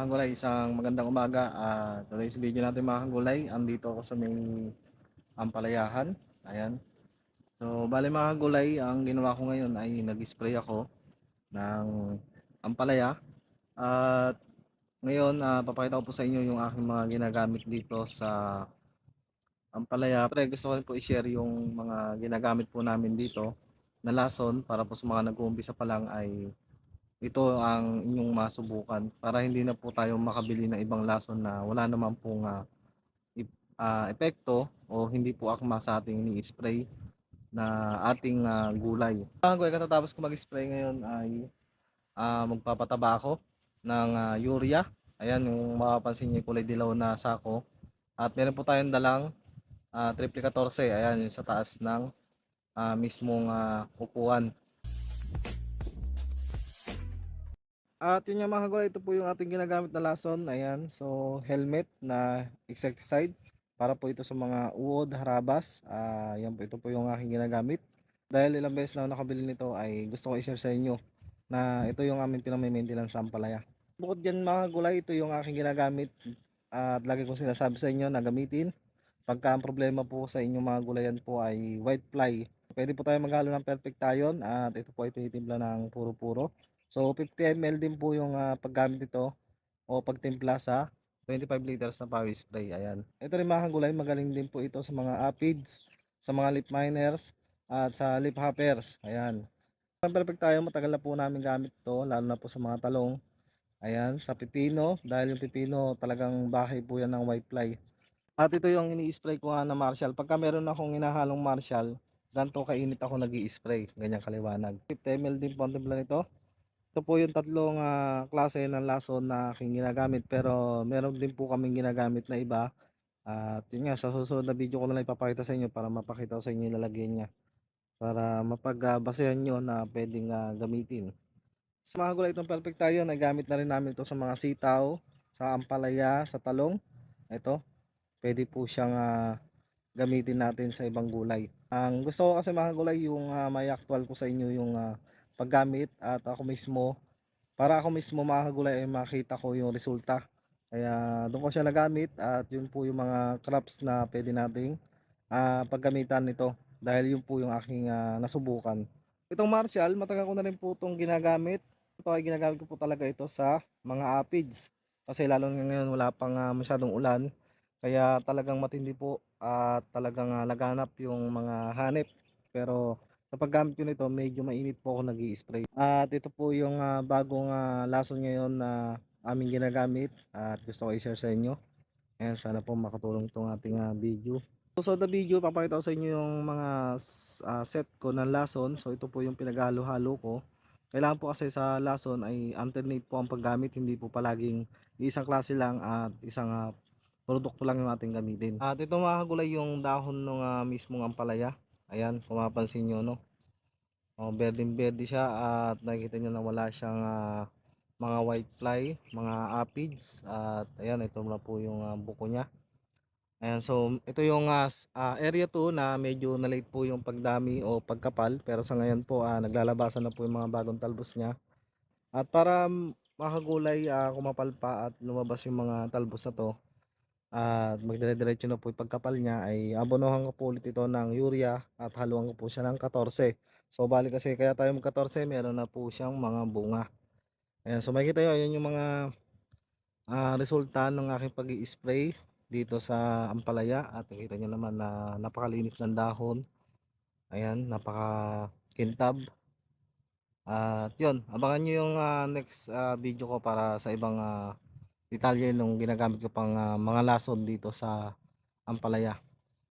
mga gulay, isang magandang umaga. Today's video natin mga gulay, andito ako sa may Ampalayahan. Ayan. So, bale mga gulay, ang ginawa ko ngayon ay nag-spray ako ng ampalaya. At ngayon, papakita ko po sa inyo yung aking mga ginagamit dito sa ampalaya. Pre, gusto ko rin po i-share yung mga ginagamit po namin dito na lason para po sa mga nag-uumpisa pa lang ay ito ang inyong masubukan para hindi na po tayo makabili ng ibang lason na wala naman pong epekto o hindi po akma sa ating ni-spray na ating gulay. Bago ay katatapos ko mag-spray ngayon ay magpapataba ako ng urea. Ayan yung mapapansin niyo kulay dilaw na sako. At meron po tayong dalang triple 14. Ayan yung sa taas ng mismong upuan. At yun nga mga kagulay, ito po yung ating ginagamit na lason. Ayan, so helmet na insecticide para po ito sa mga uod, harabas. Yan po, ito po yung aking ginagamit. Dahil ilang beses na ako nakabili nito ay gusto ko i-share sa inyo na ito yung aming pinamay-maintenance sa Ampalaya. Bukod dyan mga kagulay, ito yung aking ginagamit at lagi kong sinasabi sa inyo na gamitin. Pagka ang problema po sa inyong mga gulayan po ay white fly, pwede po tayo maghalo ng perfect tayon at ito po ay tinitimpla ng puro-puro. So 50 ml din po yung paggamit nito o pagtimpla sa 25 liters na power spray. Ayan. Ito rin mga gulay, magaling din po ito sa mga aphids, sa mga leaf miners at sa leaf hoppers. Ayan. Ang perfect tayo, matagal na po namin gamit ito lalo na po sa mga talong. Ayan, sa pipino dahil yung pipino talagang bahay po yan ng whitefly. At ito yung ini-spray ko nga na Marshall. Pagka meron akong hinahalong Marshall, ganito kainit ako nag-i-spray, ganyan kaliwanag. 50 ml din po ang timpla nito. Ito po yung tatlong klase ng lason na aking ginagamit pero meron din po kaming ginagamit na iba. At yun nga, sa susunod na video ko na lang ipapakita sa inyo para mapakita ko sa inyo yung lalagyan niya. Para mapagbasehan nyo na pwedeng gamitin. Sa mga gulay itong perfect tayo, nagamit na rin namin ito sa mga sitaw, sa ampalaya, sa talong. Ito, pwede po siyang gamitin natin sa ibang gulay. Ang gusto ko kasi mga gulay yung may actual ko sa inyo yung paggamit at ako mismo, para ako mismo mga gulay ay makita ko yung resulta. Kaya doon ko siya nagamit at yun po yung mga crops na pwede nating paggamitan nito dahil yun po yung aking nasubukan. Itong Marshall, matagal ko na rin po itong ginagamit. Ito ay ginagamit ko po talaga ito sa mga aphids. Kasi lalo na ngayon wala pang masyadong ulan. Kaya talagang matindi po at talagang laganap yung mga hanip. Pero sa paggamit ko nito, medyo mainit po ako nag-i-spray. At ito po yung bagong lason ngayon na aming ginagamit at gusto ko i-share sa inyo. Ayan, sana po makatulong itong ating video. So the video, papakita ko sa inyo yung mga set ko ng lason. So ito po yung pinaghalo-halo ko. Kailangan po kasi sa lason ay alternate po ang paggamit, hindi po palaging isang klase lang at isang produkto lang yung ating gamitin. At ito mga kagulay yung dahon ng mismong ampalaya. Ayan, kung mapansin nyo, no? Berdeng berde siya at nakikita nyo na wala siyang mga white fly, mga aphids. At ayan, ito na po yung buko niya. Ayan, so ito yung area 2 na medyo na-late po yung pagdami o pagkapal. Pero sa ngayon po naglalabasan na po yung mga bagong talbos niya. At para makagulay kumapal pa at lumabas yung mga talbos na to at magdire-diretso na po yung pagkapal niya ay abonohan ko po ulit ito ng urea at haluan ko po siya ng 14. So bali kasi kaya tayo mag 14 meron na po siyang mga bunga. Ayan, so makikita nyo yun yung mga resulta ng aking pag-i-spray dito sa ampalaya at nakita nyo naman na napakalinis ng dahon. Ayan, napakakintab. At yun, abangan nyo yung next video ko para sa ibang detalye nung ginagamit ko pang mga lason dito sa ampalaya.